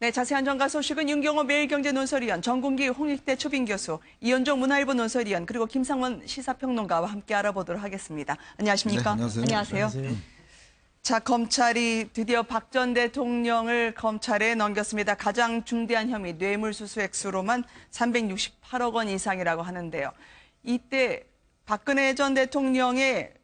네, 자세한 정가 소식은 윤경호 매일경제 논설위원, 정군기 홍익대 초빙 교수, 이현종 문화일보 논설위원, 그리고 김상원 시사평론가와 함께 알아보도록 하겠습니다. 안녕하십니까? 네, 안녕하세요. 안녕하세요. 자, 검찰이 드디어 박 전 대통령을 검찰에 넘겼습니다. 가장 중대한 혐의 뇌물수수 액수로만 368억 원 이상이라고 하는데요. 이때 박근혜 전 대통령의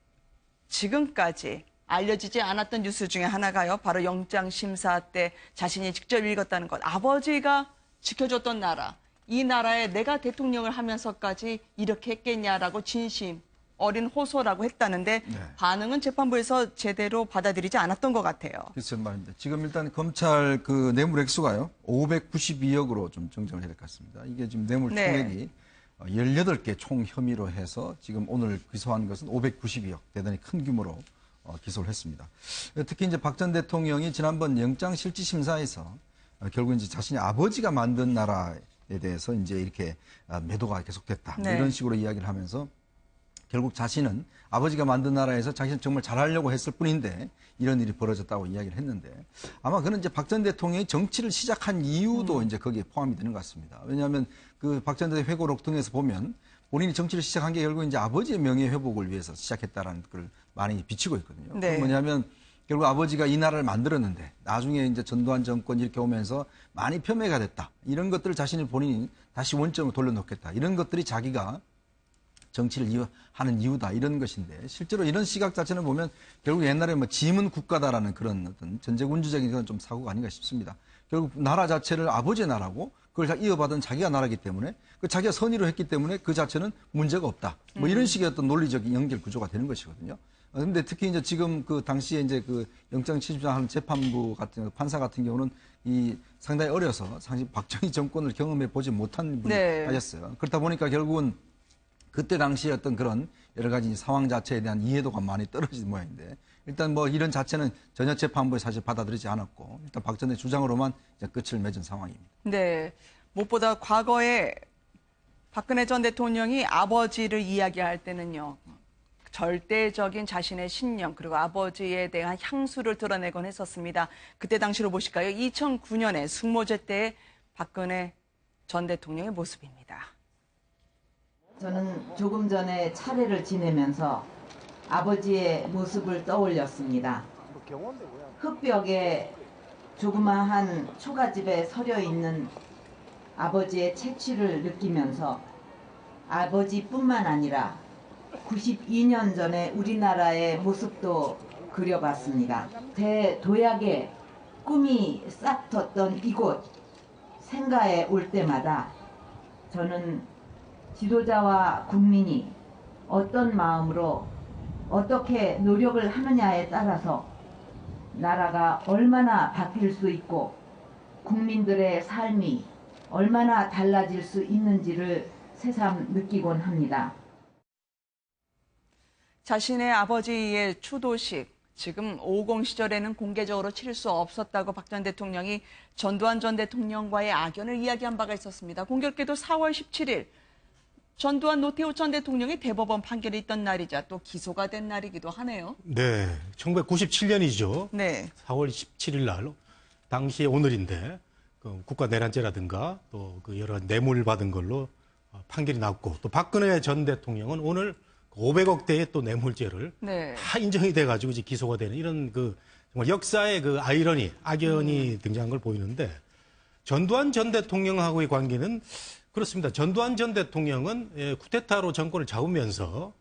지금까지 알려지지 않았던 뉴스 중에 하나가요. 바로 영장심사 때 자신이 직접 읽었다는 것. 아버지가 지켜줬던 나라, 이 나라에 내가 대통령을 하면서까지 이렇게 했겠냐라고 진심 어린 호소라고 했다는데 네. 반응은 재판부에서 제대로 받아들이지 않았던 것 같아요. 글쎄 말입니다. 지금 일단 검찰 그 뇌물 액수가요. 592억으로 좀 정정을 해야 될 것 같습니다. 이게 지금 뇌물 총액이 18개 총 혐의로 해서 지금 오늘 기소한 것은 592억. 대단히 큰 규모로 기소를 했습니다. 특히 이제 박 전 대통령이 지난번 영장실질심사에서 결국 이제 자신이 아버지가 만든 나라에 대해서 이제 이렇게 매도가 계속됐다. 네. 이런 식으로 이야기를 하면서 결국 자신은 아버지가 만든 나라에서 자신은 정말 잘하려고 했을 뿐인데 이런 일이 벌어졌다고 이야기를 했는데 아마 그는 이제 박 전 대통령이 정치를 시작한 이유도 이제 거기에 포함이 되는 것 같습니다. 왜냐하면 그 박 전 대통령 회고록 등에서 보면 본인이 정치를 시작한 게 결국 이제 아버지의 명예 회복을 위해서 시작했다라는 걸 많이 비치고 있거든요. 네. 그건 뭐냐면 결국 아버지가 이 나라를 만들었는데 나중에 이제 전두환 정권 이렇게 오면서 많이 폄훼가 됐다. 이런 것들을 자신이 본인이 다시 원점으로 돌려놓겠다. 이런 것들이 자기가 정치를 하는 이유다 이런 것인데 실제로 이런 시각 자체는 보면 결국 옛날에 뭐 지문 국가다라는 그런 어떤 전제군주적인 그런 좀 사고가 아닌가 싶습니다. 결국 나라 자체를 아버지의 나라고 그걸 이어받은 자기가 나라기 때문에 그 자기가 선의로 했기 때문에 그 자체는 문제가 없다. 뭐 이런 식의 어떤 논리적인 연결 구조가 되는 것이거든요. 그런데 특히 이제 지금 그 당시에 이제 그 영장실질심사하는 재판부 같은 판사 같은 경우는 이 상당히 어려서 사실 박정희 정권을 경험해 보지 못한 분이 하셨어요. 그렇다 보니까 결국은 그때 당시에 어떤 그런 여러 가지 상황 자체에 대한 이해도가 많이 떨어진 모양인데 일단 뭐 이런 자체는 전혀 재판부에 사실 받아들이지 않았고 일단 박 전 대통령의 주장으로만 이제 끝을 맺은 상황입니다. 네, 무엇보다 과거에 박근혜 전 대통령이 아버지를 이야기할 때는요. 절대적인 자신의 신념 그리고 아버지에 대한 향수를 드러내곤 했었습니다. 그때 당시로 보실까요? 2009년에 숙모제 때의 박근혜 전 대통령의 모습입니다. 저는 조금 전에 차례를 지내면서 아버지의 모습을 떠올렸습니다. 흙벽에 조그마한 초가집에 서려 있는 아버지의 채취를 느끼면서 아버지뿐만 아니라 92년 전에 우리나라의 모습도 그려봤습니다. 대도약의 꿈이 싹 텄던 이곳 생가에 올 때마다 저는 지도자와 국민이 어떤 마음으로 어떻게 노력을 하느냐에 따라서 나라가 얼마나 바뀔 수 있고 국민들의 삶이 얼마나 달라질 수 있는지를 새삼 느끼곤 합니다. 자신의 아버지의 추도식, 지금 50 시절에는 공개적으로 치를 수 없었다고 박 전 대통령이 전두환 전 대통령과의 악연을 이야기한 바가 있었습니다. 공교롭게도 4월 17일 전두환 노태우 전 대통령이 대법원 판결이 있던 날이자 또 기소가 된 날이기도 하네요. 네, 1997년이죠. 네. 4월 17일 날 당시에 오늘인데 그 국가내란죄라든가 또 그 여러 뇌물 받은 걸로 판결이 났고 또 박근혜 전 대통령은 오늘 500억대의 또 뇌물죄를 다 인정이 돼가지고 이제 기소가 되는 이런 그 정말 역사의 그 아이러니, 악연이 등장한 걸 보이는데 전두환 전 대통령하고의 관계는 그렇습니다. 전두환 전 대통령은 쿠데타로 정권을 잡으면서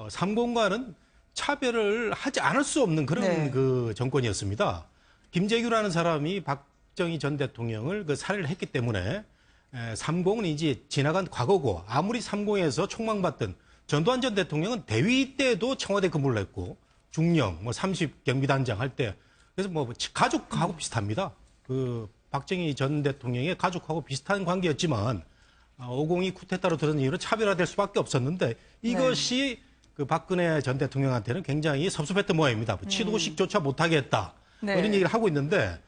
삼공과는 차별을 하지 않을 수 없는 그런 그 정권이었습니다. 김재규라는 사람이 박정희 전 대통령을 그 살해를 했기 때문에 삼공은 이제 지나간 과거고 아무리 삼공에서 총망받던 전두환 전 대통령은 대위 때도 청와대 근무를 했고 중령 뭐 30 경비단장 할 때 그래서 뭐 가족하고 비슷합니다. 그 박정희 전 대통령의 가족하고 비슷한 관계였지만 502 쿠데타로 들은 이유로 차별화될 수밖에 없었는데 이것이 그 박근혜 전 대통령한테는 굉장히 섭섭했던 모양입니다. 취도식조차 못하게 했다. 뭐 이런 얘기를 하고 있는데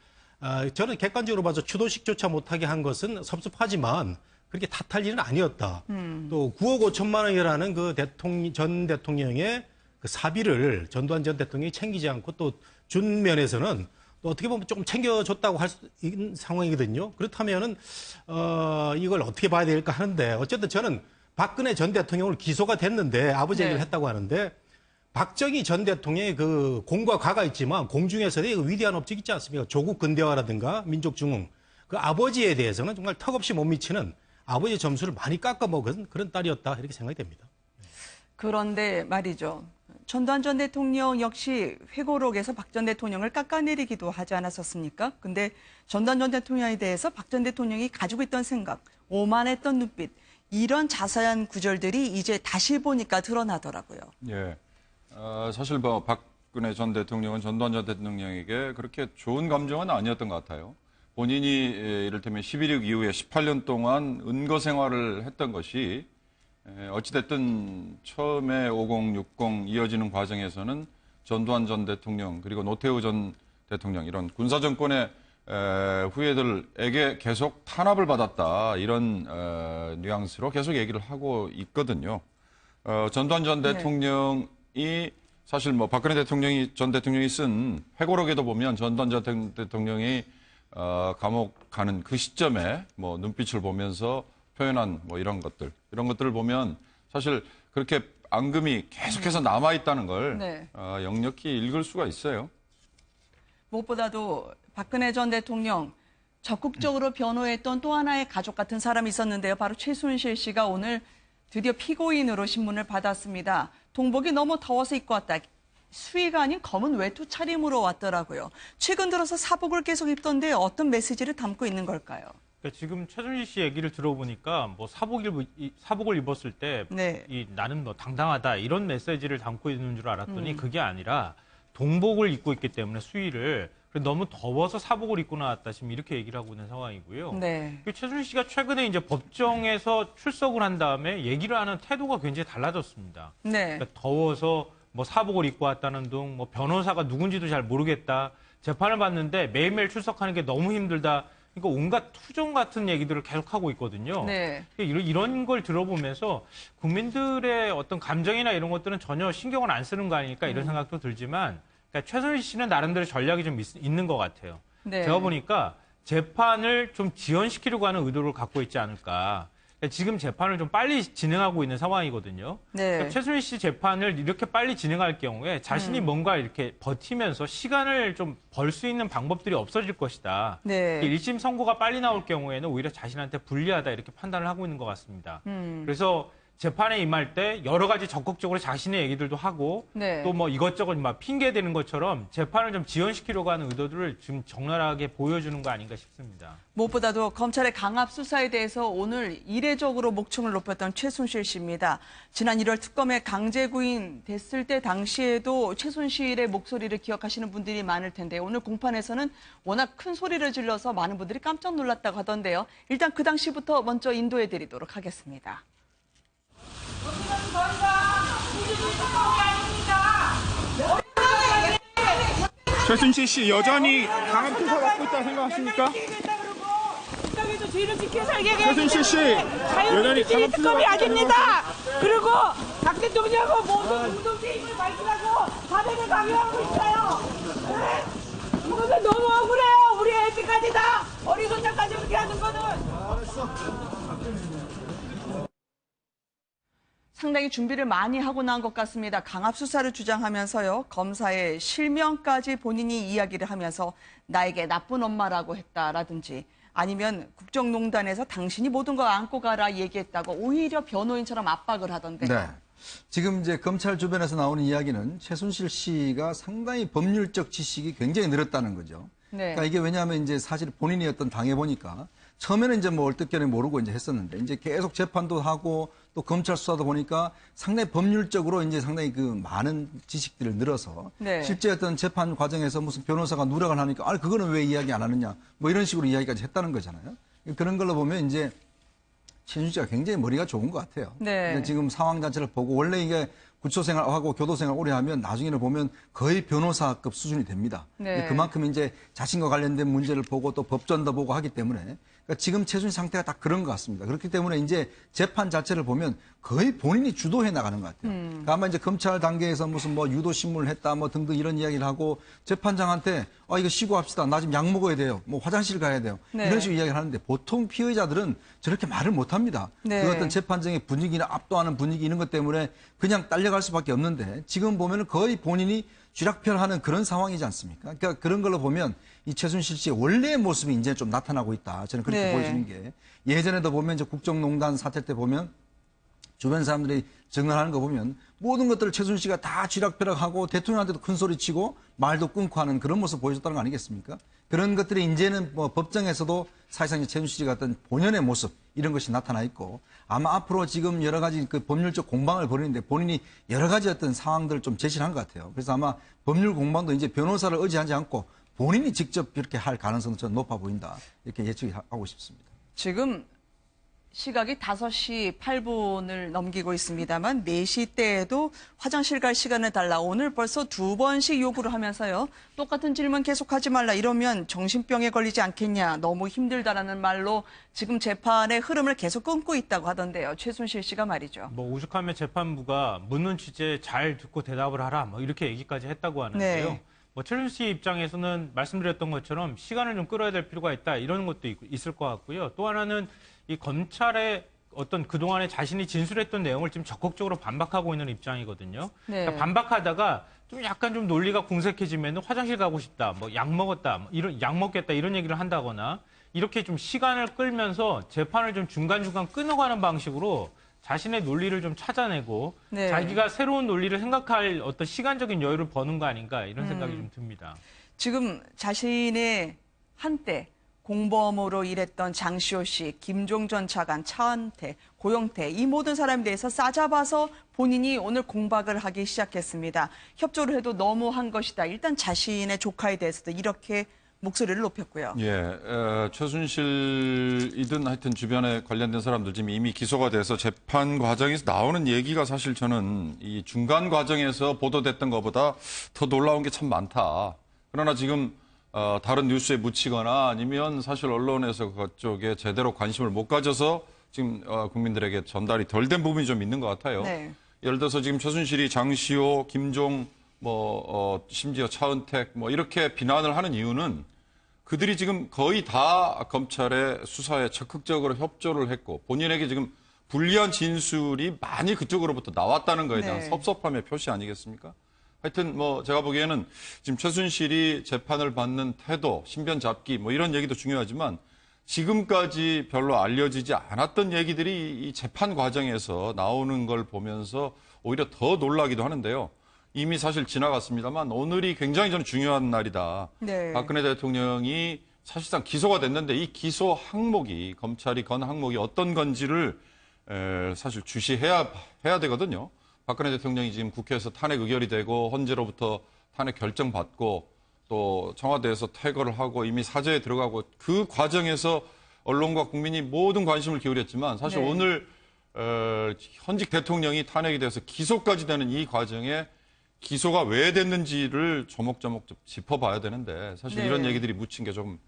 저는 객관적으로 봐서 취도식조차 못하게 한 것은 섭섭하지만 그렇게 탓할 일은 아니었다. 또 9억 5천만 원이라는 그 전 대통령의 그 사비를 전두환 전 대통령이 챙기지 않고 또 준 면에서는 또 어떻게 보면 조금 챙겨줬다고 할 수 있는 상황이거든요. 그렇다면은 이걸 어떻게 봐야 될까 하는데 어쨌든 저는 박근혜 전 대통령을 기소가 됐는데 아버지 얘기를 네. 했다고 하는데 박정희 전 대통령의 그 공과 과가 있지만 공중에서의 그 위대한 업적 있지 않습니까? 조국 근대화라든가 민족 중흥 그 아버지에 대해서는 정말 턱없이 못 미치는 아버지의 점수를 많이 깎아먹은 그런 딸이었다 이렇게 생각이 됩니다. 그런데 말이죠. 전두환 전 대통령 역시 회고록에서 박 전 대통령을 깎아내리기도 하지 않았었습니까? 근데 전두환 전 대통령에 대해서 박 전 대통령이 가지고 있던 생각, 오만했던 눈빛, 이런 자세한 구절들이 이제 다시 보니까 드러나더라고요. 예. 사실 뭐 박근혜 전 대통령은 전두환 전 대통령에게 그렇게 좋은 감정은 아니었던 것 같아요. 본인이 이를테면 11.6 이후에 18년 동안 은거 생활을 했던 것이 어찌됐든 처음에 50, 60 이어지는 과정에서는 전두환 전 대통령 그리고 노태우 전 대통령 이런 군사정권의 후예들에게 계속 탄압을 받았다 이런 뉘앙스로 계속 얘기를 하고 있거든요. 전두환 전 대통령이 사실 뭐 박근혜 전 대통령이 쓴 회고록에도 보면 전두환 전 대통령이 감옥 가는 그 시점에 뭐 눈빛을 보면서 표현한 뭐 이런 것들을 보면 사실 그렇게 앙금이 계속해서 남아있다는 걸 네. 역력히 읽을 수가 있어요. 무엇보다도 박근혜 전 대통령 적극적으로 변호했던 또 하나의 가족 같은 사람이 있었는데요. 바로 최순실 씨가 오늘 드디어 피고인으로 신문을 받았습니다. 동복이 너무 더워서 입고 왔다. 수의가 아닌 검은 외투 차림으로 왔더라고요. 최근 들어서 사복을 계속 입던데 어떤 메시지를 담고 있는 걸까요? 그러니까 지금 최순실 씨 얘기를 들어보니까 뭐 사복을 입었을 때 네. 나는 뭐 당당하다 이런 메시지를 담고 있는 줄 알았더니 그게 아니라 동복을 입고 있기 때문에 수의를 너무 더워서 사복을 입고 나왔다 지금 이렇게 얘기를 하고 있는 상황이고요. 네. 최순실 씨가 최근에 이제 법정에서 출석을 한 다음에 얘기를 하는 태도가 굉장히 달라졌습니다. 네. 그러니까 더워서 뭐 사복을 입고 왔다는 등, 뭐 변호사가 누군지도 잘 모르겠다. 재판을 받는데 매일매일 출석하는 게 너무 힘들다. 그러니까 온갖 투정 같은 얘기들을 계속하고 있거든요. 네. 이런 걸 들어보면서 국민들의 어떤 감정이나 이런 것들은 전혀 신경을 안 쓰는 거 아닐까 이런 생각도 들지만 그러니까 최순실 씨는 나름대로 전략이 좀 있는 것 같아요. 네. 제가 보니까 재판을 좀 지연시키려고 하는 의도를 갖고 있지 않을까. 그러니까 지금 재판을 좀 빨리 진행하고 있는 상황이거든요. 네. 그러니까 최순실 씨 재판을 이렇게 빨리 진행할 경우에 자신이 뭔가 이렇게 버티면서 시간을 좀 벌 수 있는 방법들이 없어질 것이다. 네. 1심 선고가 빨리 나올 경우에는 오히려 자신한테 불리하다 이렇게 판단을 하고 있는 것 같습니다. 그래서 재판에 임할 때 여러 가지 적극적으로 자신의 얘기들도 하고 네. 또 뭐 이것저것 막 핑계 대는 것처럼 재판을 좀 지연시키려고 하는 의도들을 지금 적나라하게 보여주는 거 아닌가 싶습니다. 무엇보다도 검찰의 강압 수사에 대해서 오늘 이례적으로 목청을 높였던 최순실 씨입니다. 지난 1월 특검에 강제 구인 됐을 때 당시에도 최순실의 목소리를 기억하시는 분들이 많을 텐데 오늘 공판에서는 워낙 큰 소리를 질러서 많은 분들이 깜짝 놀랐다고 하던데요. 일단 그 당시부터 먼저 인도해 드리도록 하겠습니다. 최순실 씨 여전히 강압 수사 받고 있다고 생각하십니까? 국가에서 죄를 지켜 살게 최순실 씨 여전히 강압 수사 특검이 받고 있다고 아닙니다. 그리고 박 대통령하고 모든 공동체 힘을 밝히라고 사대를 강요하고 있어요. 네? 이것은 너무 억울해요. 우리 애들까지 다 어리손자까지 그렇게 하는 거는. 상당히 준비를 많이 하고 난 것 같습니다. 강압 수사를 주장하면서요. 검사의 실명까지 본인이 이야기를 하면서 나에게 나쁜 엄마라고 했다라든지 아니면 국정농단에서 당신이 모든 걸 안고 가라 얘기했다고 오히려 변호인처럼 압박을 하던데. 네. 지금 이제 검찰 주변에서 나오는 이야기는 최순실 씨가 상당히 법률적 지식이 굉장히 늘었다는 거죠. 네. 그러니까 이게 왜냐하면 이제 사실 본인이 어떤 당해보니까 처음에는 이제 뭐 얼뜻결에 모르고 이제 했었는데 이제 계속 재판도 하고 또 검찰 수사도 보니까 상당히 법률적으로 이제 상당히 그 많은 지식들을 늘어서 네. 실제 어떤 재판 과정에서 무슨 변호사가 누락을 하니까 아 그거는 왜 이야기 안 하느냐 뭐 이런 식으로 이야기까지 했다는 거잖아요. 그런 걸로 보면 이제 최순실 씨가 굉장히 머리가 좋은 것 같아요. 네. 근데 지금 상황 자체를 보고 원래 이게 구초생활하고 교도생활 오래 하면 나중에는 보면 거의 변호사급 수준이 됩니다. 네. 그만큼 이제 자신과 관련된 문제를 보고 또 법전도 보고 하기 때문에 그러니까 지금 최순실 상태가 딱 그런 것 같습니다. 그렇기 때문에 이제 재판 자체를 보면 거의 본인이 주도해 나가는 것 같아요. 그러니까 아마 이제 검찰 단계에서 무슨 뭐 유도 신문을 했다 뭐 등등 이런 이야기를 하고 재판장한테 이거 시고합시다. 나 지금 약 먹어야 돼요. 뭐 화장실 가야 돼요. 네. 이런 식으로 이야기를 하는데 보통 피의자들은 저렇게 말을 못 합니다. 네. 그 어떤 재판정의 분위기나 압도하는 분위기 이런 것 때문에 그냥 딸려갈 수밖에 없는데 지금 보면은 거의 본인이 쥐락펴락하는 그런 상황이지 않습니까? 그러니까 그런 걸로 보면 이 최순실 씨의 원래의 모습이 이제 좀 나타나고 있다. 저는 그렇게 네. 보여지는 게 예전에도 보면 이제 국정농단 사태 때 보면 주변 사람들이 증언하는 거 보면 모든 것들을 최순실 씨가 다 쥐락펴락하고 대통령한테도 큰 소리 치고 말도 끊고 하는 그런 모습 보여줬다는 거 아니겠습니까? 그런 것들이 이제는 뭐 법정에서도 사실상 최순실 씨 같은 본연의 모습 이런 것이 나타나 있고 아마 앞으로 지금 여러 가지 그 법률적 공방을 벌이는데 본인이 여러 가지 어떤 상황들을 좀 제시를 한 것 같아요. 그래서 아마 법률 공방도 이제 변호사를 의지하지 않고 본인이 직접 그렇게 할 가능성도 저는 높아 보인다. 이렇게 예측하고 싶습니다. 지금 시각이 5시 8분을 넘기고 있습니다만 4시 때에도 화장실 갈 시간을 달라 오늘 벌써 2번씩 요구를 하면서요. 똑같은 질문 계속하지 말라 이러면 정신병에 걸리지 않겠냐. 너무 힘들다라는 말로 지금 재판의 흐름을 계속 끊고 있다고 하던데요. 최순실 씨가 말이죠. 뭐 오죽하면 재판부가 묻는 취지에 잘 듣고 대답을 하라 뭐 이렇게 얘기까지 했다고 하는데요. 네. 뭐 최순실 씨 입장에서는 말씀드렸던 것처럼 시간을 좀 끌어야 될 필요가 있다 이런 것도 있을 것 같고요. 또 하나는 이 검찰의 어떤 그동안에 자신이 진술했던 내용을 지금 적극적으로 반박하고 있는 입장이거든요. 네. 그러니까 반박하다가 좀 약간 좀 논리가 궁색해지면 화장실 가고 싶다, 뭐 약 먹었다, 뭐 이런 약 먹겠다 이런 얘기를 한다거나 이렇게 좀 시간을 끌면서 재판을 좀 중간중간 끊어가는 방식으로 자신의 논리를 좀 찾아내고 네. 자기가 새로운 논리를 생각할 어떤 시간적인 여유를 버는 거 아닌가 이런 생각이 좀 듭니다. 지금 자신의 한때 공범으로 일했던 장시호 씨, 김종 전 차관, 차은태, 고영태 이 모든 사람에 대해서 싸잡아서 본인이 오늘 공박을 하기 시작했습니다. 협조를 해도 너무한 것이다. 일단 자신의 조카에 대해서도 이렇게 목소리를 높였고요. 예, 최순실이든 하여튼 주변에 관련된 사람들 지금 이미 기소가 돼서 재판 과정에서 나오는 얘기가 사실 저는 이 중간 과정에서 보도됐던 것보다 더 놀라운 게 참 많다. 그러나 지금 다른 뉴스에 묻히거나 아니면 사실 언론에서 그쪽에 제대로 관심을 못 가져서 지금 국민들에게 전달이 덜 된 부분이 좀 있는 것 같아요. 네. 예를 들어서 지금 최순실이 장시호, 김종, 심지어 차은택 이렇게 비난을 하는 이유는 그들이 지금 거의 다 검찰의 수사에 적극적으로 협조를 했고 본인에게 지금 불리한 진술이 많이 그쪽으로부터 나왔다는 거에 대한 네. 섭섭함의 표시 아니겠습니까? 하여튼 제가 보기에는 지금 최순실이 재판을 받는 태도, 신변 잡기 이런 얘기도 중요하지만 지금까지 별로 알려지지 않았던 얘기들이 이 재판 과정에서 나오는 걸 보면서 오히려 더 놀라기도 하는데요. 이미 사실 지나갔습니다만 오늘이 굉장히 저는 중요한 날이다. 네. 박근혜 대통령이 사실상 기소가 됐는데 이 기소 항목이 검찰이 건 항목이 어떤 건지를 사실 주시해야 되거든요. 박근혜 대통령이 지금 국회에서 탄핵 의결이 되고 헌재로부터 탄핵 결정 받고 또 청와대에서 퇴거를 하고 이미 사죄에 들어가고 그 과정에서 언론과 국민이 모든 관심을 기울였지만 사실 네. 오늘 현직 대통령이 탄핵이 돼서 기소까지 되는 이 과정에 기소가 왜 됐는지를 조목조목 좀 짚어봐야 되는데 사실 네. 이런 얘기들이 묻힌 게 좀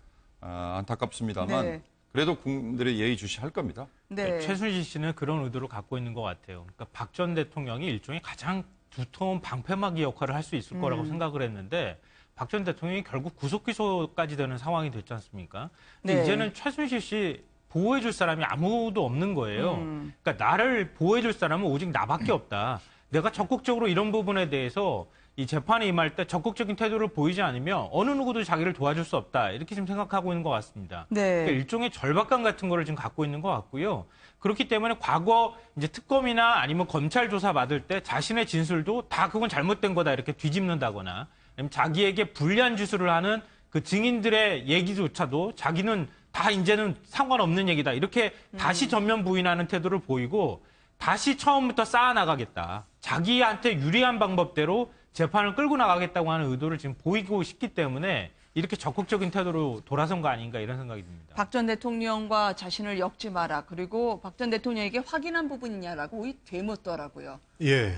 안타깝습니다만 네. 그래도 국민들의 예의주시할 겁니다. 네. 최순실 씨는 그런 의도를 갖고 있는 것 같아요. 그러니까 박 전 대통령이 일종의 가장 두터운 방패막이 역할을 할 수 있을 거라고 생각을 했는데 박 전 대통령이 결국 구속 기소까지 되는 상황이 됐지 않습니까? 근데 네. 이제는 최순실 씨 보호해줄 사람이 아무도 없는 거예요. 그러니까 나를 보호해줄 사람은 오직 나밖에 없다. 내가 적극적으로 이런 부분에 대해서 이 재판에 임할 때 적극적인 태도를 보이지 않으면 어느 누구도 자기를 도와줄 수 없다. 이렇게 지금 생각하고 있는 것 같습니다. 네. 그러니까 일종의 절박감 같은 거를 지금 갖고 있는 것 같고요. 그렇기 때문에 과거 이제 특검이나 아니면 검찰 조사 받을 때 자신의 진술도 다 그건 잘못된 거다 이렇게 뒤집는다거나 아니면 자기에게 불리한 지술을 하는 그 증인들의 얘기조차도 자기는 다 이제는 상관없는 얘기다. 이렇게 다시 전면 부인하는 태도를 보이고 다시 처음부터 쌓아나가겠다. 자기한테 유리한 방법대로 재판을 끌고 나가겠다고 하는 의도를 지금 보이고 싶기 때문에 이렇게 적극적인 태도로 돌아선 거 아닌가 이런 생각이 듭니다. 박 전 대통령과 자신을 엮지 마라. 그리고 박 전 대통령에게 확인한 부분이냐라고 되묻더라고요. 예.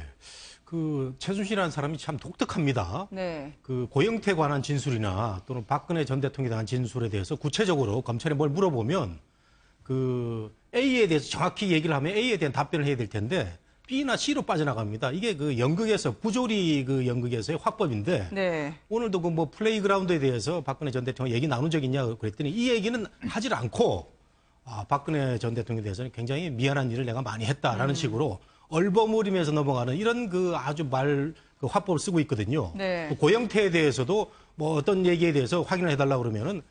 그 최순실이라는 사람이 참 독특합니다. 네. 그 고영태에 관한 진술이나 또는 박근혜 전 대통령에 대한 진술에 대해서 구체적으로 검찰에 뭘 물어보면 그 A에 대해서 정확히 얘기를 하면 A에 대한 답변을 해야 될 텐데 B나 C로 빠져나갑니다. 이게 그 연극에서 부조리 그 연극에서의 화법인데 네. 오늘도 그 뭐 플레이그라운드에 대해서 박근혜 전 대통령 얘기 나눈 적 있냐 그랬더니 이 얘기는 하질 않고 박근혜 전 대통령에 대해서는 굉장히 미안한 일을 내가 많이 했다라는 식으로 얼버무리면서 넘어가는 이런 그 아주 그 화법을 쓰고 있거든요. 네. 또 고영태에 대해서도 뭐 어떤 얘기에 대해서 확인을 해달라고 그러면은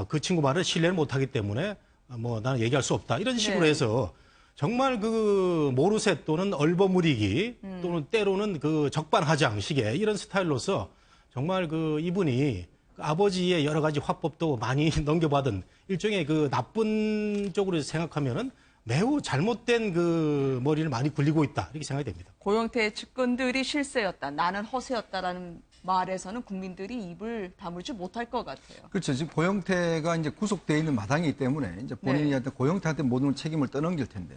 그 친구 말을 신뢰를 못하기 때문에 뭐 나는 얘기할 수 없다 이런 식으로 네. 해서 정말 그 모르쇠 또는 얼버무리기 또는 때로는 그 적반하장식의 이런 스타일로서 정말 그 이분이 그 아버지의 여러 가지 화법도 많이 넘겨받은 일종의 그 나쁜 쪽으로 생각하면은 매우 잘못된 그 머리를 많이 굴리고 있다 이렇게 생각이 됩니다. 고영태의 측근들이 실세였다. 나는 허세였다라는 말에서는 국민들이 입을 다물지 못할 것 같아요. 그렇죠. 지금 고영태가 이제 구속돼 있는 마당이기 때문에 이제 본인이 네. 어떤 고영태한테 모든 책임을 떠넘길 텐데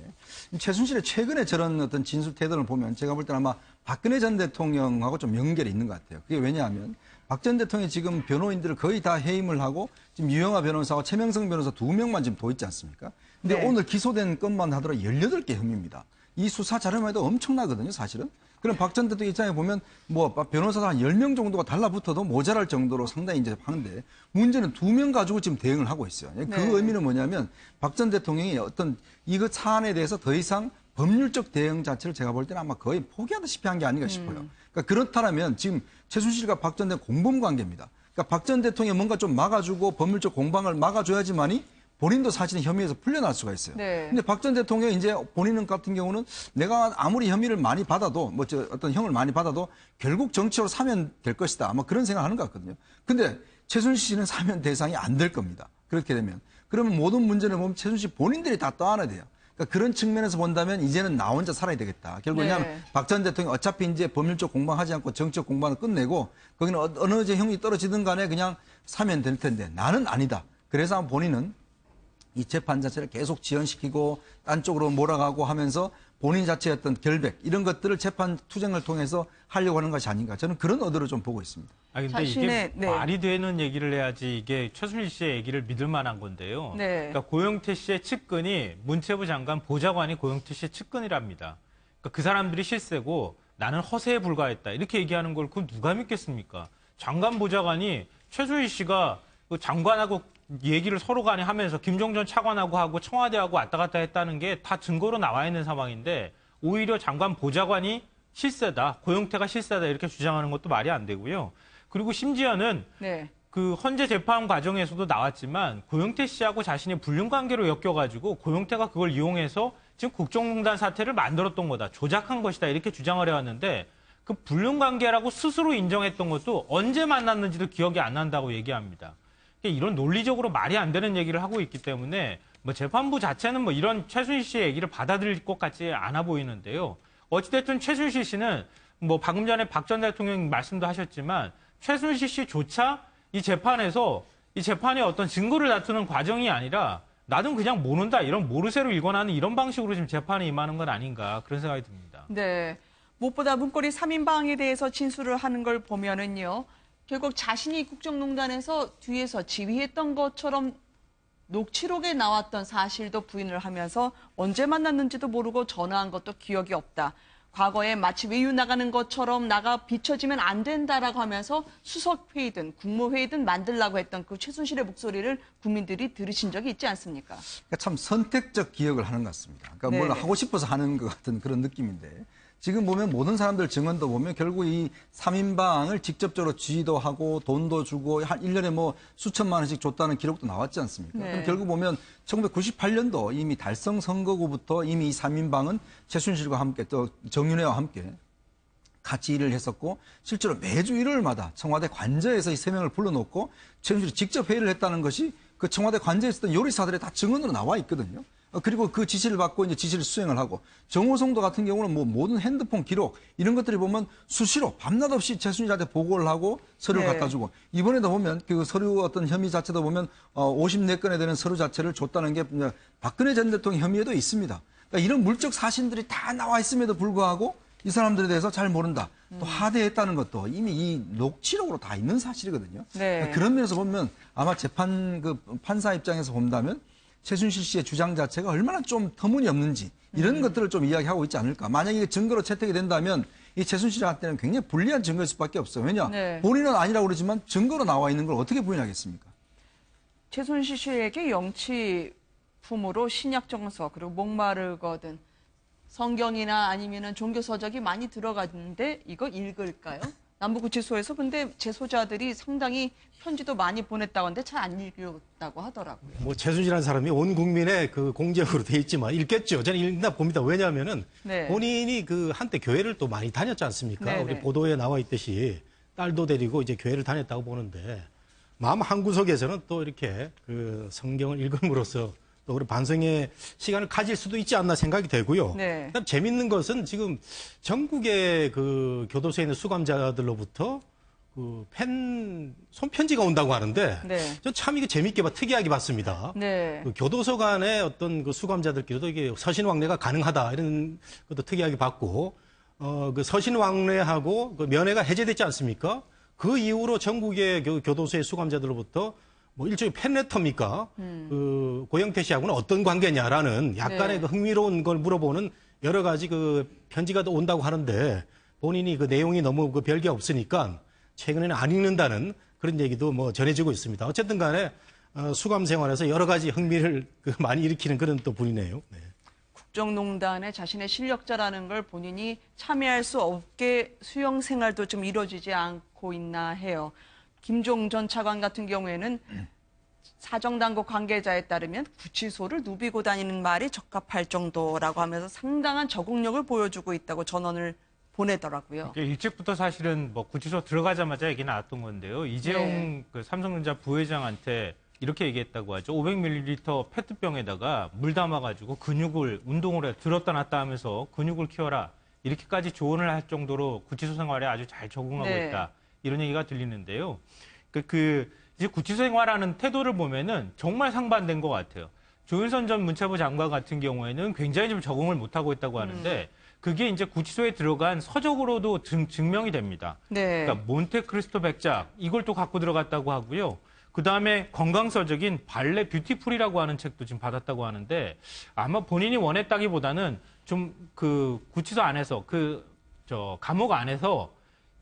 최순실의 최근에 저런 어떤 진술 태도를 보면 제가 볼 때는 아마 박근혜 전 대통령하고 좀 연결이 있는 것 같아요. 그게 왜냐하면 박 전 대통령이 지금 변호인들을 거의 다 해임을 하고 지금 유영하 변호사와 최명성 변호사 2명만 지금 도 있지 않습니까? 근데 네. 오늘 기소된 것만 하더라도 18개 혐의입니다. 이 수사 자료만 해도 엄청나거든요, 사실은. 그럼 박 전 대통령 입장에 보면 뭐 변호사 한 10명 정도가 달라붙어도 모자랄 정도로 상당히 이제 하는데 문제는 2명 가지고 지금 대응을 하고 있어요. 그 네. 의미는 뭐냐면 박 전 대통령이 어떤 이것 사안에 대해서 더 이상 법률적 대응 자체를 제가 볼 때는 아마 거의 포기하다시피 한 게 아닌가 싶어요. 그러니까 그렇다면 지금 최순실과 박 전 대통령 공범 관계입니다. 그러니까 박 전 대통령이 뭔가 좀 막아주고 법률적 공방을 막아줘야지만이 본인도 사실은 혐의에서 풀려날 수가 있어요. 네. 근데 박 전 대통령이 이제 본인 같은 경우는 내가 아무리 혐의를 많이 받아도 어떤 형을 많이 받아도 결국 정치로 사면 될 것이다. 아마 그런 생각을 하는 것 같거든요. 근데 최순실 씨는 사면 대상이 안 될 겁니다. 그렇게 되면. 그러면 모든 문제를 보면 최순실 본인들이 다 떠안아야 돼요. 그러니까 그런 측면에서 본다면 이제는 나 혼자 살아야 되겠다. 결국 네. 왜냐하면 박 전 대통령이 어차피 이제 법률적 공방하지 않고 정치적 공방을 끝내고 거기는 어느 형이 떨어지든 간에 그냥 사면 될 텐데 나는 아니다. 그래서 본인은 이 재판 자체를 계속 지연시키고 딴 쪽으로 몰아가고 하면서 본인 자체의 어떤 결백 이런 것들을 재판 투쟁을 통해서 하려고 하는 것이 아닌가 저는 그런 의도를 좀 보고 있습니다. 근데 자신의- 이게 네. 말이 되는 얘기를 해야지 이게 최순실 씨의 얘기를 믿을 만한 건데요. 네. 그러니까 고영태 씨의 측근이 문체부 장관 보좌관이 고영태 씨의 측근이랍니다. 그러니까 그 사람들이 실세고 나는 허세에 불과했다. 이렇게 얘기하는 걸 그건 누가 믿겠습니까? 장관 보좌관이 최순실 씨가 그 장관하고 얘기를 서로 간에 하면서 김종전 차관하고 하고 청와대하고 왔다 갔다 했다는 게 다 증거로 나와 있는 상황인데 오히려 장관 보좌관이 실세다, 고영태가 실세다 이렇게 주장하는 것도 말이 안 되고요. 그리고 심지어는 네. 그 헌재 재판 과정에서도 나왔지만 고영태 씨하고 자신의 불륜 관계로 엮여가지고 고영태가 그걸 이용해서 지금 국정농단 사태를 만들었던 거다, 조작한 것이다 이렇게 주장을 해왔는데 그 불륜 관계라고 스스로 인정했던 것도 언제 만났는지도 기억이 안 난다고 얘기합니다. 이런 논리적으로 말이 안 되는 얘기를 하고 있기 때문에 뭐 재판부 자체는 뭐 이런 최순실 씨의 얘기를 받아들일 것 같지 않아 보이는데요. 어찌됐든 최순실 씨는 뭐 방금 전에 박 전 대통령 말씀도 하셨지만 최순실 씨조차 이 재판에서 이 재판의 어떤 증거를 다투는 과정이 아니라 나는 그냥 모른다 이런 모르쇠로 일관하는 이런 방식으로 지금 재판에 임하는 건 아닌가 그런 생각이 듭니다. 네. 무엇보다 문고리 3인방에 대해서 진술을 하는 걸 보면은요. 결국 자신이 국정농단에서 뒤에서 지휘했던 것처럼 녹취록에 나왔던 사실도 부인을 하면서 언제 만났는지도 모르고 전화한 것도 기억이 없다. 과거에 마치 외유 나가는 것처럼 나가 비춰지면 안 된다라고 하면서 수석회의든 국무회의든 만들라고 했던 그 최순실의 목소리를 국민들이 들으신 적이 있지 않습니까? 그러니까 참 선택적 기억을 하는 것 같습니다. 그러니까 뭘 네네. 하고 싶어서 하는 것 같은 그런 느낌인데 지금 보면 모든 사람들 증언도 보면 결국 이 3인방을 직접적으로 지휘도 하고 돈도 주고 한 1년에 뭐 수천만 원씩 줬다는 기록도 나왔지 않습니까? 네. 그럼 결국 보면 1998년도 이미 달성 선거구부터 이미 이 3인방은 최순실과 함께 또 정윤회와 함께 같이 일을 했었고 실제로 매주 일요일마다 청와대 관저에서 이 3명을 불러놓고 최순실이 직접 회의를 했다는 것이 그 청와대 관저에 있었던 요리사들의 다 증언으로 나와 있거든요. 그리고 그 지시를 받고 이제 지시를 수행을 하고 정호성도 같은 경우는 뭐 모든 핸드폰 기록 이런 것들이 보면 수시로 밤낮 없이 최순실한테 보고를 하고 서류를 네. 갖다 주고 이번에도 보면 그 서류 어떤 혐의 자체도 보면 54건에 되는 서류 자체를 줬다는 게 박근혜 전 대통령 혐의에도 있습니다. 그러니까 이런 물적 사실들이 다 나와 있음에도 불구하고 이 사람들에 대해서 잘 모른다. 또 하대했다는 것도 이미 이 녹취록으로 다 있는 사실이거든요. 네. 그런 면에서 보면 아마 재판 판사 입장에서 본다면 최순실 씨의 주장 자체가 얼마나 좀 터무니없는지 이런 것들을 좀 이야기하고 있지 않을까. 만약에 이게 증거로 채택이 된다면 이 최순실한테는 굉장히 불리한 증거일 수밖에 없어요. 왜냐? 네. 본인은 아니라고 그러지만 증거로 나와 있는 걸 어떻게 부인하겠습니까? 최순실 씨에게 영치품으로 신약 정서 그리고 목마르거든 성경이나 아니면은 종교 서적이 많이 들어갔는데 이거 읽을까요? 남부구치소에서 근데 재소자들이 상당히 편지도 많이 보냈다고 하는데 잘 안 읽었다고 하더라고요. 뭐 최순실이라는 사람이 온 국민의 그 공적으로 돼 있지만 읽겠죠. 저는 읽나 봅니다. 왜냐하면은 네. 본인이 그 한때 교회를 또 많이 다녔지 않습니까? 네네. 우리 보도에 나와 있듯이 딸도 데리고 이제 교회를 다녔다고 보는데 마음 한구석에서는 또 이렇게 그 성경을 읽음으로써 또 우리 반성의 시간을 가질 수도 있지 않나 생각이 되고요. 네. 그다음 재밌는 것은 지금 전국의 그 교도소에 있는 수감자들로부터 그 손편지가 온다고 하는데 네. 저 참 이게 재밌게 특이하게 봤습니다. 네. 그 교도소 간의 어떤 그 수감자들끼리도 이게 서신왕래가 가능하다 이런 것도 특이하게 봤고 그 서신왕래하고 그 면회가 해제됐지 않습니까? 그 이후로 전국의 교도소의 수감자들로부터 뭐 일종의 팬레터입니까? 그 고영태 씨하고는 어떤 관계냐라는 약간의 네. 그 흥미로운 걸 물어보는 여러 가지 그 편지가 또 온다고 하는데 본인이 그 내용이 너무 그 별게 없으니까 최근에는 안 읽는다는 그런 얘기도 뭐 전해지고 있습니다. 어쨌든 간에 수감 생활에서 여러 가지 흥미를 많이 일으키는 그런 또 분이네요. 네. 국정농단에 자신의 실력자라는 걸 본인이 참여할 수 없게 수용 생활도 좀 이루어지지 않고 있나 해요. 김종 전 차관 같은 경우에는 사정당국 관계자에 따르면 구치소를 누비고 다니는 말이 적합할 정도라고 하면서 상당한 적응력을 보여주고 있다고 전언을 보내더라고요. 일찍부터 사실은 뭐 구치소 들어가자마자 얘기 나왔던 건데요. 이재용 네. 그 삼성전자 부회장한테 이렇게 얘기했다고 하죠. 500ml 페트병에다가 물 담아가지고 근육을 운동을 해 들었다 놨다 하면서 근육을 키워라. 이렇게까지 조언을 할 정도로 구치소 생활에 아주 잘 적응하고 네. 있다. 이런 얘기가 들리는데요. 이제 구치소 생활하는 태도를 보면은 정말 상반된 것 같아요. 조윤선 전 문체부 장관 같은 경우에는 굉장히 좀 적응을 못하고 있다고 하는데 그게 이제 구치소에 들어간 서적으로도 증명이 됩니다. 네. 그러니까 몬테크리스토 백작 이걸 또 갖고 들어갔다고 하고요. 그다음에 건강서적인 발레 뷰티풀이라고 하는 책도 지금 받았다고 하는데 아마 본인이 원했다기보다는 좀 그 구치소 안에서 감옥 안에서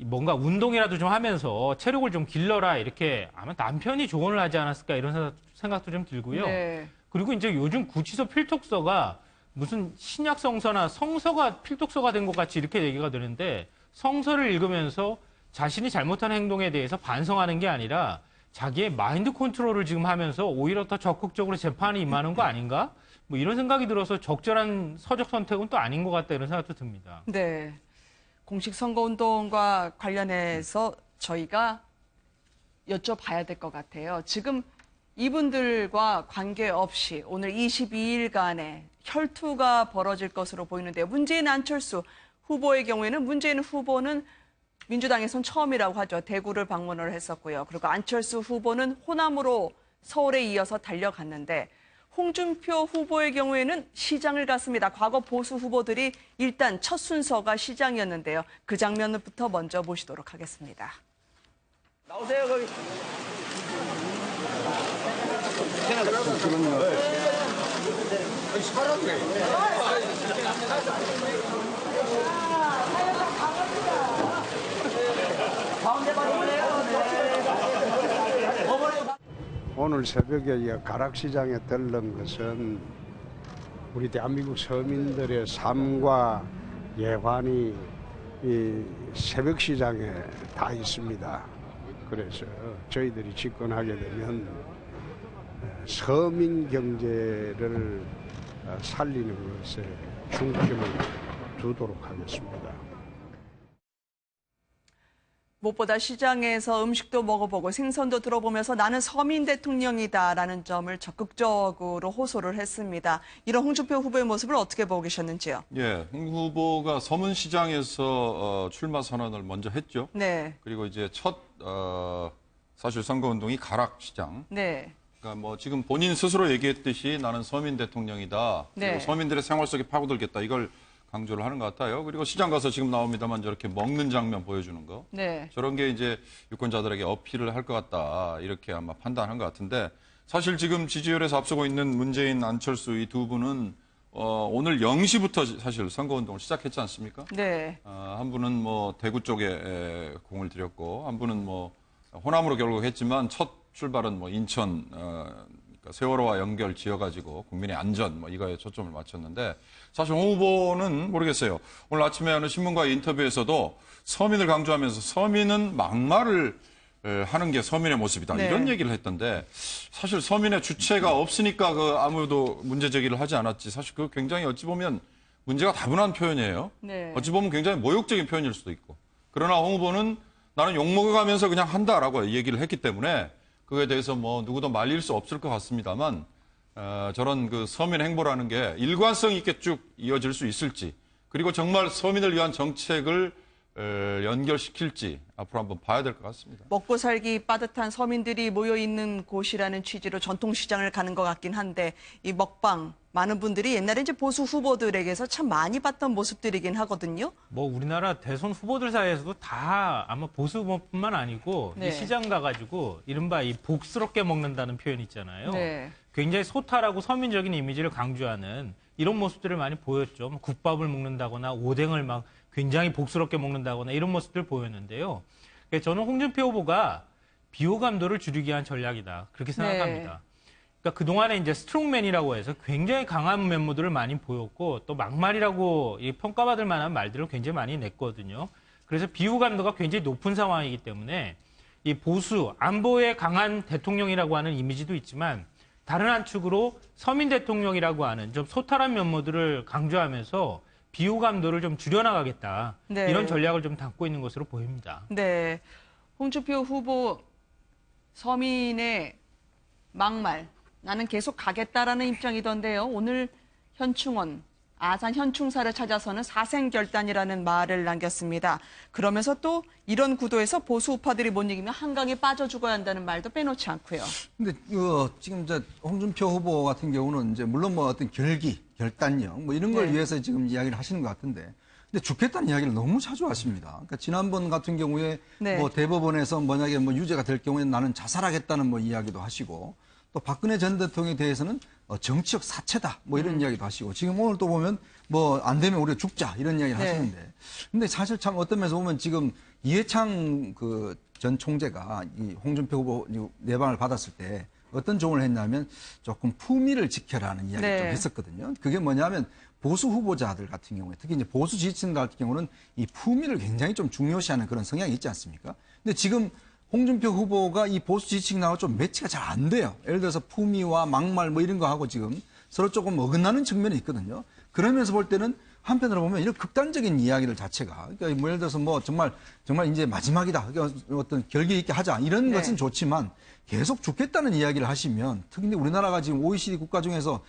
뭔가 운동이라도 좀 하면서 체력을 좀 길러라 이렇게 아마 남편이 조언을 하지 않았을까 이런 생각도 좀 들고요. 네. 그리고 이제 요즘 구치소 필독서가 무슨 신약 성서나 성서가 필독서가 된 것 같이 이렇게 얘기가 되는데 성서를 읽으면서 자신이 잘못한 행동에 대해서 반성하는 게 아니라 자기의 마인드 컨트롤을 지금 하면서 오히려 더 적극적으로 재판에 임하는 거 아닌가? 뭐 이런 생각이 들어서 적절한 서적 선택은 또 아닌 것 같다 이런 생각도 듭니다. 네. 공식 선거운동과 관련해서 저희가 여쭤봐야 될 것 같아요. 지금 이분들과 관계없이 오늘 22일간의 혈투가 벌어질 것으로 보이는데요. 문재인 안철수 후보의 경우에는 문재인 후보는 민주당에선 처음이라고 하죠. 대구를 방문을 했었고요. 그리고 안철수 후보는 호남으로 서울에 이어서 달려갔는데 홍준표 후보의 경우에는 시장을 갔습니다. 과거 보수 후보들이 일단 첫 순서가 시장이었는데요. 그 장면부터 먼저 보시도록 하겠습니다. 나오세요 거기. 오늘 새벽에 이 가락시장에 들른 것은 우리 대한민국 서민들의 삶과 예관이 이 새벽시장에 다 있습니다. 그래서 저희들이 집권하게 되면 서민 경제를 살리는 것에 중점을 두도록 하겠습니다. 무엇보다 시장에서 음식도 먹어보고 생선도 들어보면서 나는 서민 대통령이다라는 점을 적극적으로 호소를 했습니다. 이런 홍준표 후보의 모습을 어떻게 보고 계셨는지요? 예, 홍 후보가 서문시장에서 출마 선언을 먼저 했죠. 네. 그리고 이제 사실 선거운동이 가락시장. 네. 그러니까 뭐 지금 본인 스스로 얘기했듯이 나는 서민 대통령이다. 네. 그리고 서민들의 생활 속에 파고들겠다. 이걸 강조를 하는 것 같아요. 그리고 시장 가서 지금 나옵니다만 저렇게 먹는 장면 보여주는 거. 네. 저런 게 이제 유권자들에게 어필을 할 것 같다. 이렇게 아마 판단한 것 같은데 사실 지금 지지율에서 앞서고 있는 문재인, 안철수 이 두 분은 오늘 0시부터 사실 선거운동을 시작했지 않습니까? 네. 한 분은 뭐 대구 쪽에 공을 들였고 한 분은 뭐 호남으로 결국 했지만 첫 출발은 뭐 인천 그러니까 세월호와 연결 지어가지고 국민의 안전 뭐 이거에 초점을 맞췄는데 사실 홍 후보는 모르겠어요. 오늘 아침에 어느 신문과의 인터뷰에서도 서민을 강조하면서 서민은 막말을 하는 게 서민의 모습이다. 네. 이런 얘기를 했던데 사실 서민의 주체가 없으니까 아무도 문제 제기를 하지 않았지. 사실 그 굉장히 어찌 보면 문제가 다분한 표현이에요. 네. 어찌 보면 굉장히 모욕적인 표현일 수도 있고. 그러나 홍 후보는 나는 욕먹어가면서 그냥 한다라고 얘기를 했기 때문에 그거에 대해서 뭐 누구도 말릴 수 없을 것 같습니다만 저런 그 서민 행보라는 게 일관성 있게 쭉 이어질 수 있을지 그리고 정말 서민을 위한 정책을 연결시킬지 앞으로 한번 봐야 될 것 같습니다. 먹고 살기 빠듯한 서민들이 모여 있는 곳이라는 취지로 전통시장을 가는 것 같긴 한데 이 먹방 많은 분들이 옛날에 이제 보수 후보들에게서 참 많이 봤던 모습들이긴 하거든요. 뭐 우리나라 대선 후보들 사이에서도 다 아마 보수 후보뿐만 아니고 네. 이 시장 가가지고 이른바 이 복스럽게 먹는다는 표현 있잖아요. 네. 굉장히 소탈하고 서민적인 이미지를 강조하는 이런 모습들을 많이 보였죠. 뭐 국밥을 먹는다거나 오뎅을 막 굉장히 복스럽게 먹는다거나 이런 모습들을 보였는데요. 저는 홍준표 후보가 비호감도를 줄이기 위한 전략이다. 그렇게 생각합니다. 네. 그러니까 그동안에 이제 스트롱맨이라고 해서 굉장히 강한 면모들을 많이 보였고 또 막말이라고 평가받을 만한 말들을 굉장히 많이 냈거든요. 그래서 비호감도가 굉장히 높은 상황이기 때문에 이 보수, 안보에 강한 대통령이라고 하는 이미지도 있지만 다른 한 축으로 서민 대통령이라고 하는 좀 소탈한 면모들을 강조하면서 비호감도를 좀 줄여나가겠다. 네. 이런 전략을 좀 담고 있는 것으로 보입니다. 네. 홍준표 후보 서민의 막말 나는 계속 가겠다라는 입장이던데요. 오늘 현충원 아산 현충사를 찾아서는 사생결단이라는 말을 남겼습니다. 그러면서 또 이런 구도에서 보수 우파들이 못 이기면 한강에 빠져 죽어야 한다는 말도 빼놓지 않고요. 근데 지금 이제 홍준표 후보 같은 경우는 이제 물론 뭐 어떤 결단력 뭐 이런 걸 네. 위해서 지금 이야기를 하시는 것 같은데 근데 죽겠다는 이야기를 너무 자주 하십니다. 그러니까 지난번 같은 경우에 네. 뭐 대법원에서 만약에 뭐 유죄가 될 경우에 나는 자살하겠다는 뭐 이야기도 하시고 또 박근혜 전 대통령에 대해서는 정치적 사체다 뭐 이런 이야기도 하시고 지금 오늘 또 보면 뭐 안 되면 우리가 죽자 이런 이야기를 네. 하시는데 근데 사실 참 어떤 면에서 보면 지금 이해창 그 전 총재가 이 홍준표 후보 내방을 받았을 때 어떤 조언을 했냐면 조금 품위를 지켜라는 이야기를 네. 좀 했었거든요. 그게 뭐냐면 보수 후보자들 같은 경우에 특히 이제 보수 지지층들 같은 경우는 이 품위를 굉장히 좀 중요시하는 그런 성향이 있지 않습니까? 근데 지금 홍준표 후보가 이 보수 지지층 나와 좀 매치가 잘 안 돼요. 예를 들어서 품위와 막말 뭐 이런 거 하고 지금 서로 조금 어긋나는 측면이 있거든요. 그러면서 볼 때는 한편으로 보면 이런 극단적인 이야기들 자체가 그러니까 뭐 예를 들어서 뭐 정말 이제 마지막이다. 그러니까 어떤 결기 있게 하자 이런 네. 것은 좋지만 계속 죽겠다는 이야기를 하시면 특히 우리나라가 지금 OECD 국가 중에서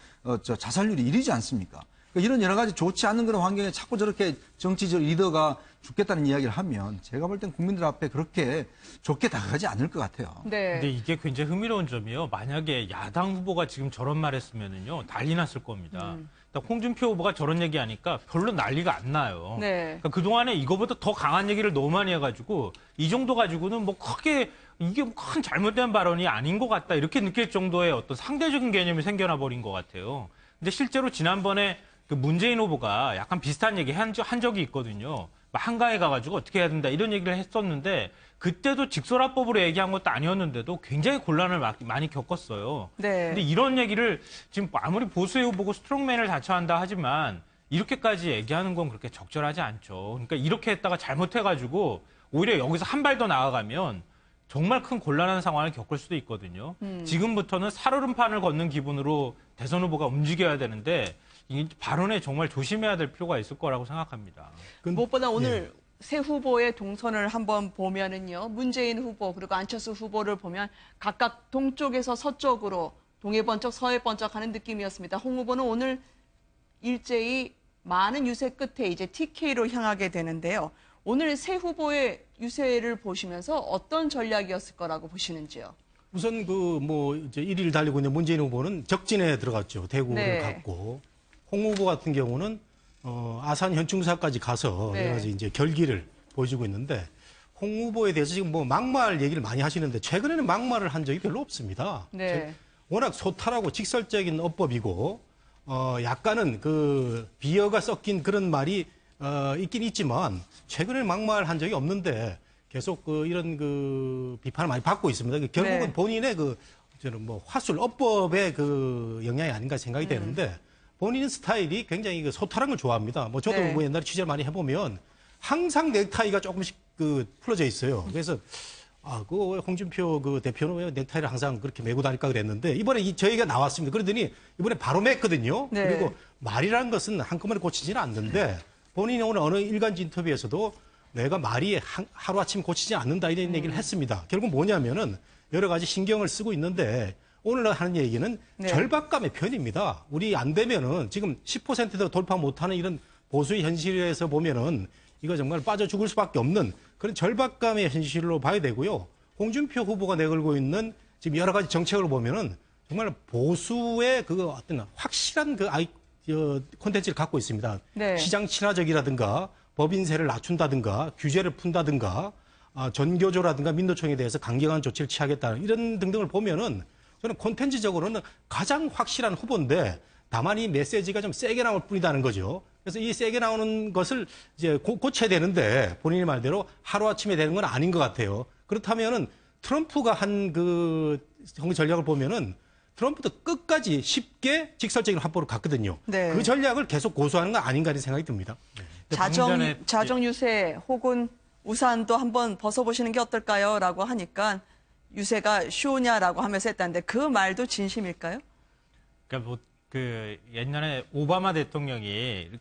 자살률이 1위지 않습니까? 그러니까 이런 여러 가지 좋지 않은 그런 환경에 자꾸 저렇게 정치적 리더가 죽겠다는 이야기를 하면 제가 볼 땐 국민들 앞에 그렇게 좋게 다가가지 않을 것 같아요. 네. 근데 이게 굉장히 흥미로운 점이요. 만약에 야당 후보가 지금 저런 말 했으면은요, 난리 났을 겁니다. 그러니까 홍준표 후보가 저런 얘기 하니까 별로 난리가 안 나요. 네. 그러니까 그동안에 이거보다 더 강한 얘기를 너무 많이 해가지고 이 정도 가지고는 뭐 크게 이게 큰 잘못된 발언이 아닌 것 같다 이렇게 느낄 정도의 어떤 상대적인 개념이 생겨나 버린 것 같아요. 근데 실제로 지난번에 그 문재인 후보가 약간 비슷한 얘기 한 적이 있거든요. 한강에 가가지고 어떻게 해야 된다 이런 얘기를 했었는데 그때도 직설화법으로 얘기한 것도 아니었는데도 굉장히 곤란을 많이 겪었어요. 네. 근데 이런 얘기를 지금 아무리 보수의 후보고 스트롱맨을 자처한다 하지만 이렇게까지 얘기하는 건 그렇게 적절하지 않죠. 그러니까 이렇게 했다가 잘못해가지고 오히려 여기서 한 발 더 나아가면 정말 큰 곤란한 상황을 겪을 수도 있거든요. 지금부터는 살얼음판을 걷는 기분으로 대선 후보가 움직여야 되는데 이 발언에 정말 조심해야 될 필요가 있을 거라고 생각합니다. 무엇보다 오늘 새 후보의 동선을 한번 보면은요. 문재인 후보 그리고 안철수 후보를 보면 각각 동쪽에서 서쪽으로 동해 번쩍 서해 번쩍 하는 느낌이었습니다. 홍 후보는 오늘 일제히 많은 유세 끝에 이제 TK로 향하게 되는데요. 오늘 새 후보의 유세를 보시면서 어떤 전략이었을 거라고 보시는지요? 우선 이제 1위를 달리고 있는 문재인 후보는 적진에 들어갔죠. 대구를 네. 갔고 홍 후보 같은 경우는 아산 현충사까지 가서 네. 여러 가지 이제 결기를 보여주고 있는데 홍 후보에 대해서 지금 뭐 막말 얘기를 많이 하시는데 최근에는 막말을 한 적이 별로 없습니다. 네. 워낙 소탈하고 직설적인 어법이고 약간은 그 비어가 섞인 그런 말이 있긴 있지만 최근에는 막말 한 적이 없는데 계속 이런 비판을 많이 받고 있습니다. 결국은 네. 본인의 저는 뭐 화술 어법의 영향이 아닌가 생각이 되는데 본인 스타일이 굉장히 소탈한 걸 좋아합니다. 뭐 저도 네. 뭐 옛날에 취재를 많이 해보면 항상 넥타이가 조금씩 풀어져 있어요. 그래서 홍준표 대표는 왜 넥타이를 항상 그렇게 메고 다닐까 그랬는데 이번에 저희가 나왔습니다. 그러더니 이번에 바로 맸거든요. 네. 그리고 말이라는 것은 한꺼번에 고치지는 않는데 본인이 오늘 어느 일간지 인터뷰에서도 내가 말이 하루아침 고치지 않는다 이런 얘기를 했습니다. 결국 뭐냐면은 여러 가지 신경을 쓰고 있는데 오늘 하는 얘기는 네. 절박감의 편입니다. 우리 안 되면은 지금 10%도 돌파 못하는 이런 보수의 현실에서 보면은 이거 정말 빠져 죽을 수밖에 없는 그런 절박감의 현실로 봐야 되고요. 홍준표 후보가 내걸고 있는 지금 여러 가지 정책을 보면은 정말 보수의 어떤 확실한 콘텐츠를 갖고 있습니다. 네. 시장 친화적이라든가 법인세를 낮춘다든가 규제를 푼다든가 전교조라든가 민노총에 대해서 강경한 조치를 취하겠다는 이런 등등을 보면은 저는 콘텐츠적으로는 가장 확실한 후보인데 다만 이 메시지가 좀 세게 나올 뿐이다는 거죠. 그래서 이 세게 나오는 것을 이제 고쳐야 되는데 본인이 말대로 하루아침에 되는 건 아닌 것 같아요. 그렇다면은 트럼프가 한 전략을 보면은 트럼프도 끝까지 쉽게 직설적인 확보로 갔거든요. 네. 그 전략을 계속 고수하는 건 아닌가 하는 생각이 듭니다. 자정 유세 혹은 우산도 한번 벗어보시는 게 어떨까요? 라고 하니까 유세가 쇼냐라고 하면서 했다는데 그 말도 진심일까요? 그러니까 옛날에 오바마 대통령이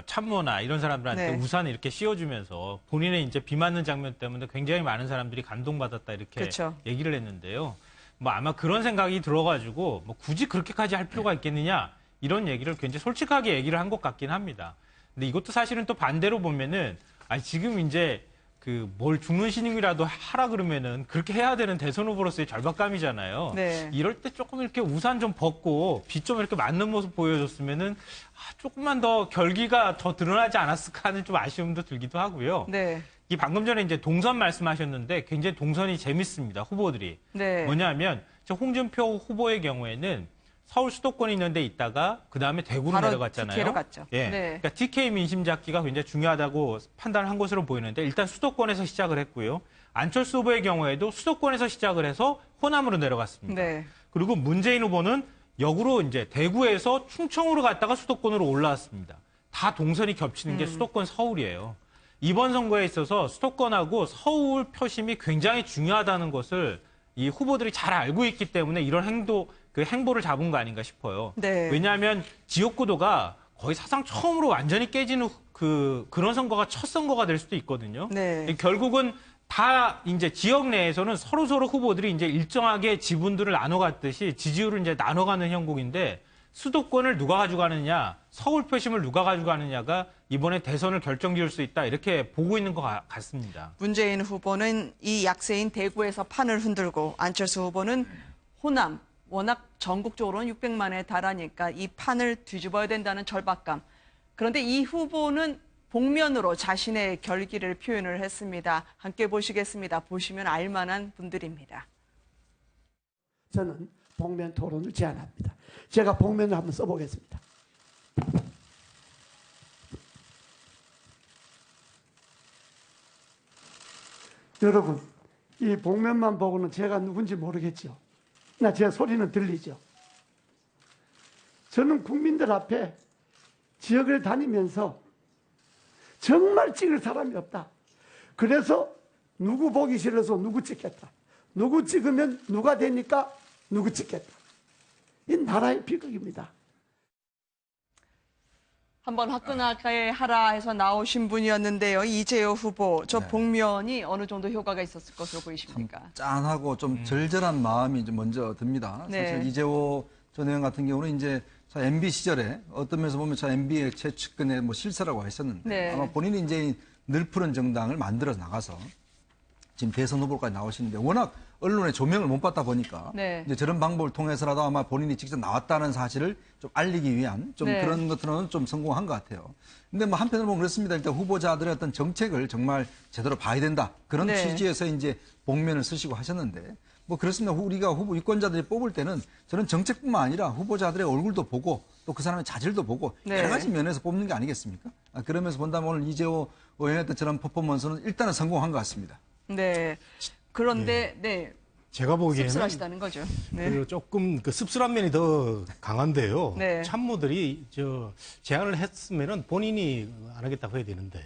참모나 이런 사람들한테 네. 우산을 이렇게 씌워주면서 본인의 이제 비 맞는 장면 때문에 굉장히 많은 사람들이 감동받았다 이렇게 그렇죠. 얘기를 했는데요. 뭐 아마 그런 생각이 들어가지고 뭐 굳이 그렇게까지 할 필요가 있겠느냐 이런 얘기를 굉장히 솔직하게 얘기를 한 것 같긴 합니다. 근데 이것도 사실은 또 반대로 보면은 지금 이제 뭘 죽는 신임이라도 하라 그러면은 그렇게 해야 되는 대선 후보로서의 절박감이잖아요. 네. 이럴 때 조금 이렇게 우산 좀 벗고 비 좀 이렇게 맞는 모습 보여줬으면은 조금만 더 결기가 더 드러나지 않았을까 하는 좀 아쉬움도 들기도 하고요. 네. 이 방금 전에 이제 동선 말씀하셨는데 굉장히 동선이 재밌습니다. 후보들이. 네. 뭐냐면 홍준표 후보의 경우에는 서울 수도권에 있는 데 있다가 그다음에 대구로 바로 내려갔잖아요. TK로 갔죠. 예. 네. 그러니까 TK 민심 잡기가 굉장히 중요하다고 판단을 한 것으로 보이는데 일단 수도권에서 시작을 했고요. 안철수 후보의 경우에도 수도권에서 시작을 해서 호남으로 내려갔습니다. 네. 그리고 문재인 후보는 역으로 이제 대구에서 충청으로 갔다가 수도권으로 올라왔습니다. 다 동선이 겹치는 게 수도권 서울이에요. 이번 선거에 있어서 수도권하고 서울 표심이 굉장히 중요하다는 것을 이 후보들이 잘 알고 있기 때문에 이런 행보를 잡은 거 아닌가 싶어요. 네. 왜냐하면 지역구도가 거의 사상 처음으로 완전히 깨지는 그런 선거가 첫 선거가 될 수도 있거든요. 네. 결국은 다 이제 지역 내에서는 서로 후보들이 이제 일정하게 지분들을 나눠갔듯이 지지율을 이제 나눠가는 형국인데 수도권을 누가 가져가느냐, 서울 표심을 누가 가져가느냐가 이번에 대선을 결정지을 수 있다 이렇게 보고 있는 것 같습니다. 문재인 후보는 이 약세인 대구에서 판을 흔들고 안철수 후보는 호남, 워낙 전국적으로는 600만에 달하니까 이 판을 뒤집어야 된다는 절박감. 그런데 이 후보는 복면으로 자신의 결기를 표현을 했습니다. 함께 보시겠습니다. 보시면 알만한 분들입니다. 저는 복면 토론을 제안합니다. 제가 복면을 한번 써보겠습니다. 여러분, 이 복면만 보고는 제가 누군지 모르겠죠. 나 제 소리는 들리죠. 저는 국민들 앞에 지역을 다니면서 정말 찍을 사람이 없다. 그래서 누구 보기 싫어서 누구 찍겠다. 누구 찍으면 누가 되니까 누구 찍겠다. 이 나라의 비극입니다. 한번 화끈하게 하라 해서 나오신 분이었는데요. 이재호 후보, 저 복면이 어느 정도 효과가 있었을 것으로 보이십니까? 짠하고 좀 절절한 마음이 좀 먼저 듭니다. 네. 사실 이재호 전 의원 같은 경우는 이제 MB 시절에 어떤 면에서 보면 MB의 최측근의 실세라고 했었는데 네. 아마 본인이 이제 늘푸른 정당을 만들어 나가서 지금 대선 후보까지 나오시는데 워낙 언론의 조명을 못 받다 보니까 네. 이제 저런 방법을 통해서라도 아마 본인이 직접 나왔다는 사실을 좀 알리기 위한 좀 네. 그런 것들은 좀 성공한 것 같아요. 근데 뭐 한편으로 보면 그렇습니다. 일단 후보자들의 어떤 정책을 정말 제대로 봐야 된다. 그런 네. 취지에서 이제 복면을 쓰시고 하셨는데 뭐 그렇습니다. 우리가 후보 유권자들이 뽑을 때는 저는 정책뿐만 아니라 후보자들의 얼굴도 보고 또 그 사람의 자질도 보고 네. 여러 가지 면에서 뽑는 게 아니겠습니까? 그러면서 본다면 오늘 이재호 의원의 저런 퍼포먼스는 일단은 성공한 것 같습니다. 네. 그런데 네. 제가 보기에는 씁쓸하시다는 거죠. 네. 그 조금 그 씁쓸한 면이 더 강한데요. 네. 참모들이 제안을 했으면은 본인이 안 하겠다고 해야 되는데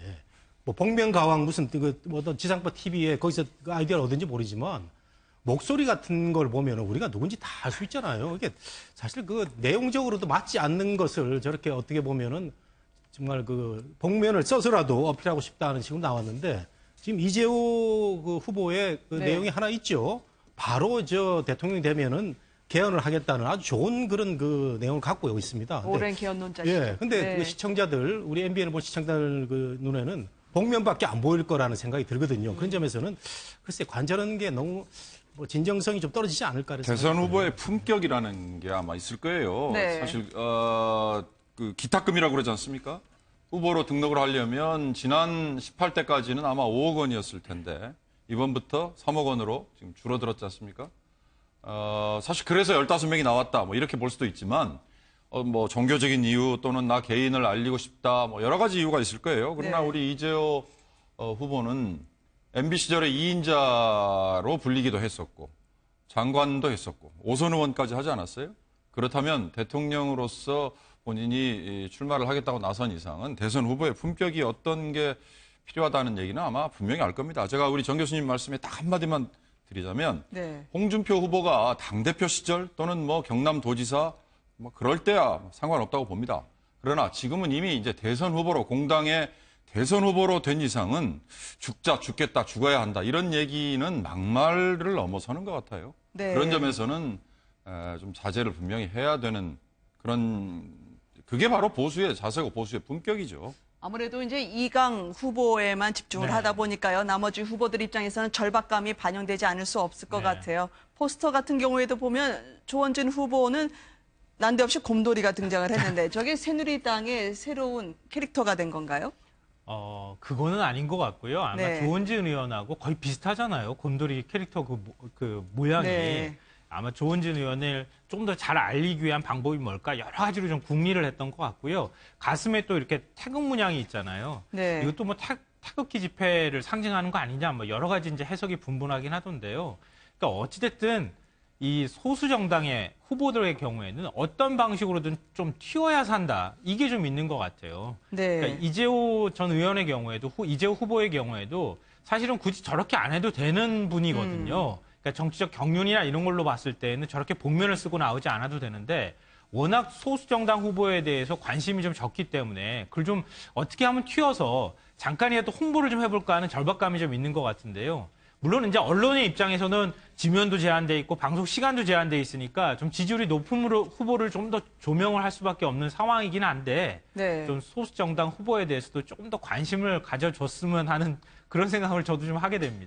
뭐 복면가왕 무슨 뭐 어떤 지상파 TV에 거기서 그 아이디어를 얻은지 모르지만 목소리 같은 걸 보면 우리가 누군지 다 알 수 있잖아요. 이게 사실 그 내용적으로도 맞지 않는 것을 저렇게 어떻게 보면은 정말 그 복면을 써서라도 어필하고 싶다는 식으로 나왔는데 지금 이재호 그 후보의 그 네. 내용이 하나 있죠. 바로 대통령이 되면은 개헌을 하겠다는 아주 좋은 그런 그 내용을 갖고 있습니다. 근데 오랜 개헌 논자시죠. 예. 근데 네. 그 시청자들, 우리 MBN을 본 시청자들 그 눈에는 복면밖에 안 보일 거라는 생각이 들거든요. 그런 점에서는 글쎄 관절하는 게 너무 뭐 진정성이 좀 떨어지지 않을까. 대선 후보의 품격이라는 게 아마 있을 거예요. 네. 사실 그 기탁금이라고 그러지 않습니까? 후보로 등록을 하려면 지난 18대까지는 아마 5억 원이었을 텐데 이번부터 3억 원으로 지금 줄어들었지 않습니까? 사실 그래서 15명이 나왔다 뭐 이렇게 볼 수도 있지만 뭐 종교적인 이유 또는 나 개인을 알리고 싶다 뭐 여러 가지 이유가 있을 거예요. 그러나 네. 우리 이재호 후보는 MB 시절에 2인자로 불리기도 했었고 장관도 했었고 5선 의원까지 하지 않았어요? 그렇다면 대통령으로서 본인이 출마를 하겠다고 나선 이상은 대선 후보의 품격이 어떤 게 필요하다는 얘기는 아마 분명히 알 겁니다. 제가 우리 정 교수님 말씀에 딱 한마디만 드리자면 네. 홍준표 후보가 당대표 시절 또는 뭐 경남도지사 뭐 그럴 때야 상관없다고 봅니다. 그러나 지금은 이미 이제 대선 후보로 공당의 대선 후보로 된 이상은 죽자 죽겠다 죽어야 한다 이런 얘기는 막말을 넘어서는 것 같아요. 네. 그런 점에서는 좀 자제를 분명히 해야 되는 그런 그게 바로 보수의 자세고 보수의 품격이죠. 아무래도 이제 이강 후보에만 집중을 네. 하다 보니까요. 나머지 후보들 입장에서는 절박감이 반영되지 않을 수 없을 것 네. 같아요. 포스터 같은 경우에도 보면 조원진 후보는 난데없이 곰돌이가 등장을 했는데 저게 새누리당의 새로운 캐릭터가 된 건가요? 그거는 아닌 것 같고요. 아마 네. 조원진 의원하고 거의 비슷하잖아요. 곰돌이 캐릭터 그 모양이. 네. 아마 조원진 의원을 좀 더 잘 알리기 위한 방법이 뭘까 여러 가지로 좀 궁리를 했던 것 같고요. 가슴에 또 이렇게 태극 문양이 있잖아요. 네. 이것도 뭐 태극기 집회를 상징하는 거 아니냐 뭐 여러 가지 이제 해석이 분분하긴 하던데요. 그러니까 어찌됐든 이 소수 정당의 후보들의 경우에는 어떤 방식으로든 좀 튀어야 산다. 이게 좀 있는 것 같아요. 네. 그러니까 이재호 전 의원의 경우에도 이재호 후보의 경우에도 사실은 굳이 저렇게 안 해도 되는 분이거든요. 그러니까 정치적 경륜이나 이런 걸로 봤을 때는 저렇게 복면을 쓰고 나오지 않아도 되는데 워낙 소수 정당 후보에 대해서 관심이 좀 적기 때문에 그걸 좀 어떻게 하면 튀어서 잠깐이라도 홍보를 좀 해볼까 하는 절박감이 좀 있는 것 같은데요. 물론 이제 언론의 입장에서는 지면도 제한돼 있고 방송 시간도 제한돼 있으니까 좀 지지율이 높은 후보를 좀 더 조명을 할 수밖에 없는 상황이긴 한데 네. 좀 소수 정당 후보에 대해서도 조금 더 관심을 가져줬으면 하는 그런 생각을 저도 좀 하게 됩니다.